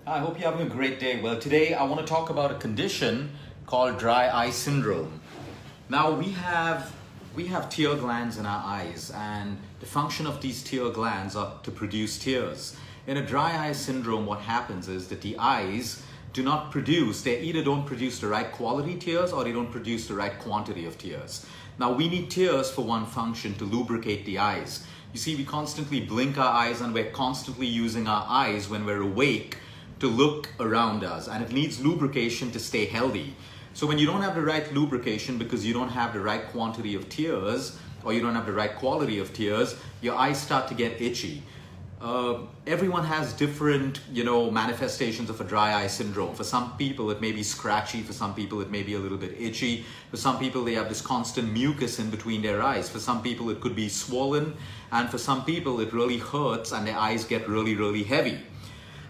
I hope you're having a great day. Well, today I want to talk about a condition called dry eye syndrome. Now we have tear glands in our eyes, and the function of these tear glands are to produce tears. In a dry eye syndrome, what happens is that the eyes do not produce, they either don't produce the right quality tears or they don't produce the right quantity of tears. Now we need tears for one function, to lubricate the eyes. You see, we constantly blink our eyes and we're constantly using our eyes when we're awake to look around us, and it needs lubrication to stay healthy. So when you don't have the right lubrication because you don't have the right quantity of tears, or you don't have the right quality of tears, your eyes start to get itchy. Everyone has different, manifestations of a dry eye syndrome. For some people it may be scratchy, for some people it may be a little bit itchy, for some people they have this constant mucus in between their eyes, for some people it could be swollen, and for some people it really hurts and their eyes get really, really heavy.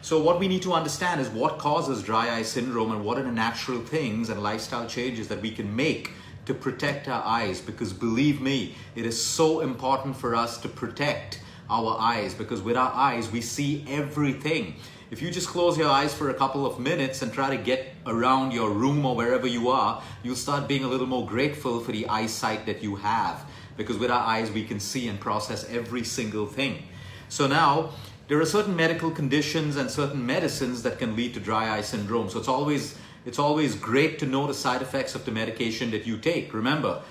So what we need to understand is what causes dry eye syndrome and what are the natural things and lifestyle changes that we can make to protect our eyes, because believe me, it is so important for us to protect our eyes, because with our eyes we see everything. If you just close your eyes for a couple of minutes and try to get around your room or wherever you are, you'll start being a little more grateful for the eyesight that you have, because with our eyes we can see and process every single thing. So now there are certain medical conditions and certain medicines that can lead to dry eye syndrome. So it's always great to know the side effects of the medication that you take. Remember,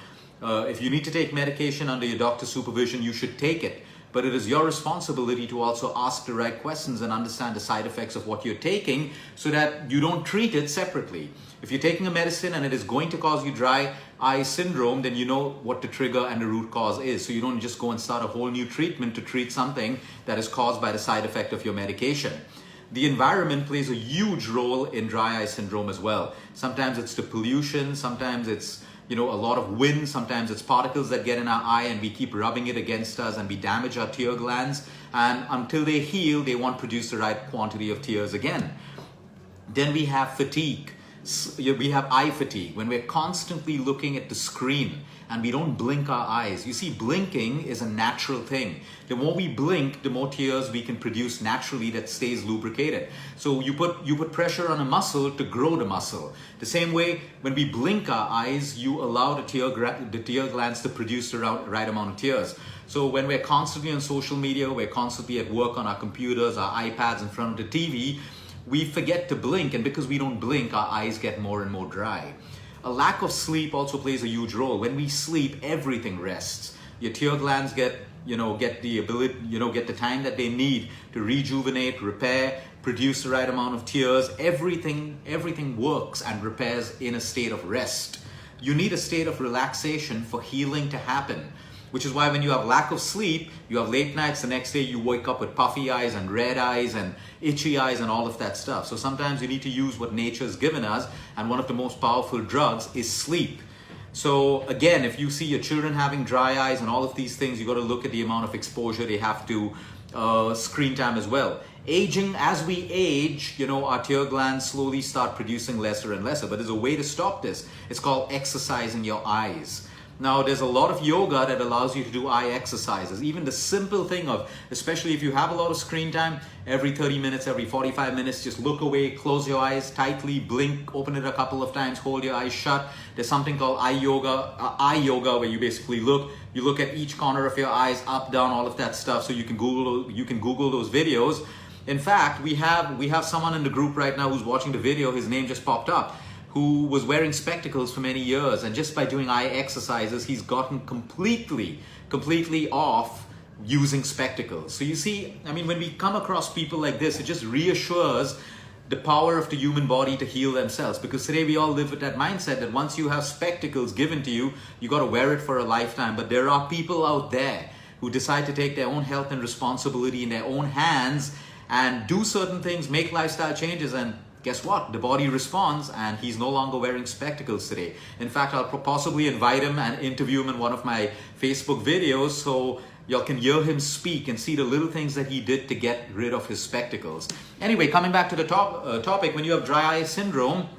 if you need to take medication under your doctor's supervision, you should take it. But it is your responsibility to also ask the right questions and understand the side effects of what you're taking so that you don't treat it separately. If you're taking a medicine and it is going to cause you dry eye syndrome, then you know what the trigger and the root cause is. So you don't just go and start a whole new treatment to treat something that is caused by the side effect of your medication. The environment plays a huge role in dry eye syndrome as well. Sometimes it's the pollution, sometimes it's a lot of wind, sometimes it's particles that get in our eye and we keep rubbing it against us and we damage our tear glands, and until they heal, they won't produce the right quantity of tears again. Then we have fatigue. We have eye fatigue when we're constantly looking at the screen and we don't blink our eyes. You see, blinking is a natural thing. The more we blink, the more tears we can produce naturally that stays lubricated. So you put pressure on a muscle to grow the muscle. The same way, when we blink our eyes, you allow the tear glands to produce the right amount of tears. So when we're constantly on social media, we're constantly at work on our computers, our iPads, in front of the TV, we forget to blink, and because we don't blink, our eyes get more and more dry. A lack of sleep also plays a huge role. When we sleep, everything rests. Your tear glands get the ability, get the time that they need to rejuvenate, repair, produce the right amount of tears. Everything works and repairs in a state of rest. You need a state of relaxation for healing to happen. Which is why when you have lack of sleep, you have late nights, the next day you wake up with puffy eyes and red eyes and itchy eyes and all of that stuff. So sometimes you need to use what nature's given us, and one of the most powerful drugs is sleep. So again, if you see your children having dry eyes and all of these things, you got to look at the amount of exposure they have to screen time as well. Aging, as we age, our tear glands slowly start producing lesser and lesser, but there's a way to stop this. It's called exercising your eyes. Now, there's a lot of yoga that allows you to do eye exercises. Even the simple thing of, especially if you have a lot of screen time, every 30 minutes, every 45 minutes, just look away, close your eyes tightly, blink, open it a couple of times, hold your eyes shut. There's something called eye yoga, where you basically you look at each corner of your eyes, up, down, all of that stuff. So you can Google those videos. In fact, we have someone in the group right now who's watching the video. His name just popped up, who was wearing spectacles for many years, and just by doing eye exercises, he's gotten completely off using spectacles. So you see, when we come across people like this, it just reassures the power of the human body to heal themselves, because today we all live with that mindset that once you have spectacles given to you, you got to wear it for a lifetime. But there are people out there who decide to take their own health and responsibility in their own hands and do certain things, make lifestyle changes, and guess what? The body responds, and he's no longer wearing spectacles today. In fact, I'll possibly invite him and interview him in one of my Facebook videos so y'all can hear him speak and see the little things that he did to get rid of his spectacles. Anyway, coming back to the topic, when you have dry eye syndrome,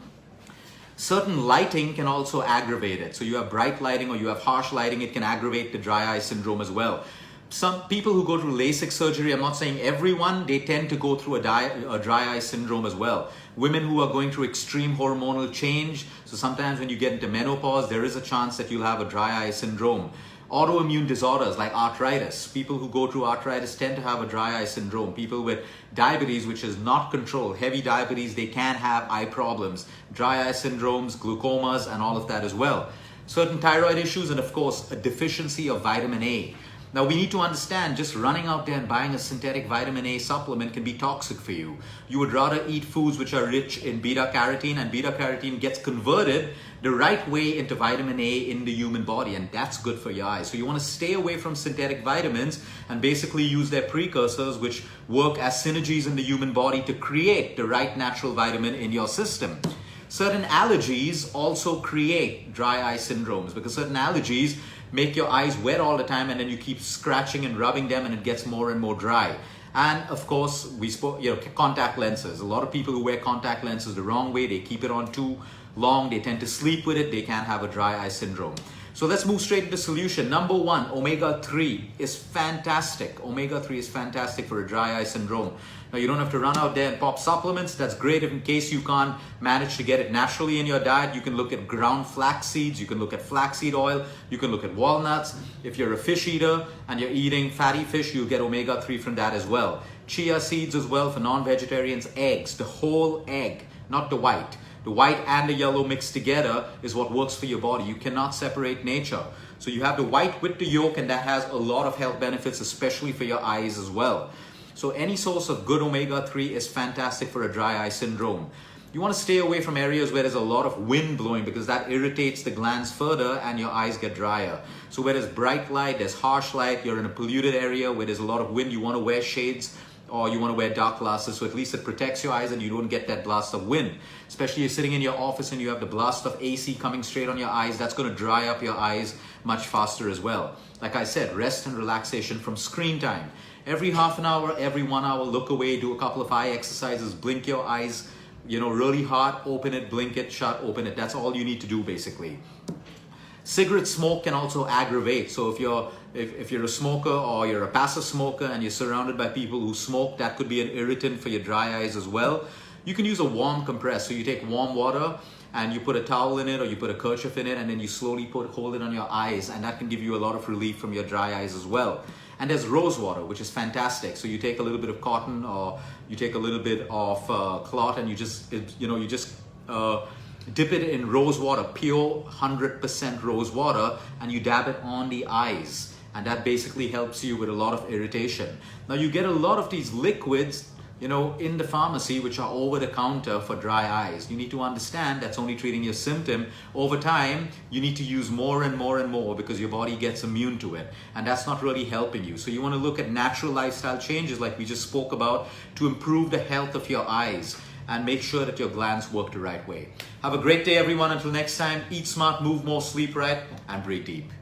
certain lighting can also aggravate it. So you have bright lighting or you have harsh lighting, it can aggravate the dry eye syndrome as well. Some people who go through LASIK surgery, I'm not saying everyone, they tend to go through a dry eye syndrome as well. Women who are going through extreme hormonal change, so sometimes when you get into menopause, there is a chance that you'll have a dry eye syndrome. Autoimmune disorders like arthritis, people who go through arthritis tend to have a dry eye syndrome. People with diabetes, which is not controlled, heavy diabetes, they can have eye problems, dry eye syndromes, glaucomas, and all of that as well. Certain thyroid issues, and of course, a deficiency of vitamin A. Now we need to understand, just running out there and buying a synthetic vitamin A supplement can be toxic for you. You would rather eat foods which are rich in beta carotene, and beta carotene gets converted the right way into vitamin A in the human body, and that's good for your eyes. So you want to stay away from synthetic vitamins and basically use their precursors, which work as synergies in the human body to create the right natural vitamin in your system. Certain allergies also create dry eye syndromes, because certain allergies make your eyes wet all the time, and then you keep scratching and rubbing them and it gets more and more dry. And of course, we spoke, contact lenses. A lot of people who wear contact lenses the wrong way, they keep it on too long, they tend to sleep with it, they can have a dry eye syndrome. So let's move straight to the solution. Number one, omega-3 is fantastic. Omega-3 is fantastic for a dry eye syndrome. Now you don't have to run out there and pop supplements. That's great if in case you can't manage to get it naturally in your diet. You can look at ground flax seeds, you can look at flaxseed oil, you can look at walnuts. If you're a fish eater and you're eating fatty fish, you'll get omega-3 from that as well. Chia seeds as well for non-vegetarians. Eggs, the whole egg, not the white. The white and the yellow mixed together is what works for your body. You cannot separate nature. So you have the white with the yolk, and that has a lot of health benefits, especially for your eyes as well. So any source of good omega-3 is fantastic for a dry eye syndrome. You want to stay away from areas where there's a lot of wind blowing, because that irritates the glands further and your eyes get drier. So where there's bright light, there's harsh light, you're in a polluted area where there's a lot of wind, you want to wear shades or you want to wear dark glasses, so at least it protects your eyes and you don't get that blast of wind. Especially you're sitting in your office and you have the blast of AC coming straight on your eyes, that's going to dry up your eyes much faster as well. Like I said, rest and relaxation from screen time. Every half an hour, every 1 hour, look away, do a couple of eye exercises, blink your eyes, really hard, open it, blink it, shut, open it. That's all you need to do basically. Cigarette smoke can also aggravate. So if you're a smoker or you're a passive smoker and you're surrounded by people who smoke, that could be an irritant for your dry eyes as well. You can use a warm compress. So you take warm water and you put a towel in it or you put a kerchief in it, and then you slowly hold it on your eyes, and that can give you a lot of relief from your dry eyes as well. And there's rose water, which is fantastic. So you take a little bit of cotton or you take a little bit of cloth, and you just dip it in rose water, pure 100% rose water, and you dab it on the eyes. And that basically helps you with a lot of irritation. Now you get a lot of these liquids, in the pharmacy, which are over the counter for dry eyes. You need to understand that's only treating your symptom. Over time, you need to use more and more and more because your body gets immune to it. And that's not really helping you. So you want to look at natural lifestyle changes like we just spoke about to improve the health of your eyes and make sure that your glands work the right way. Have a great day, everyone. Until next time, eat smart, move more, sleep right, and breathe deep.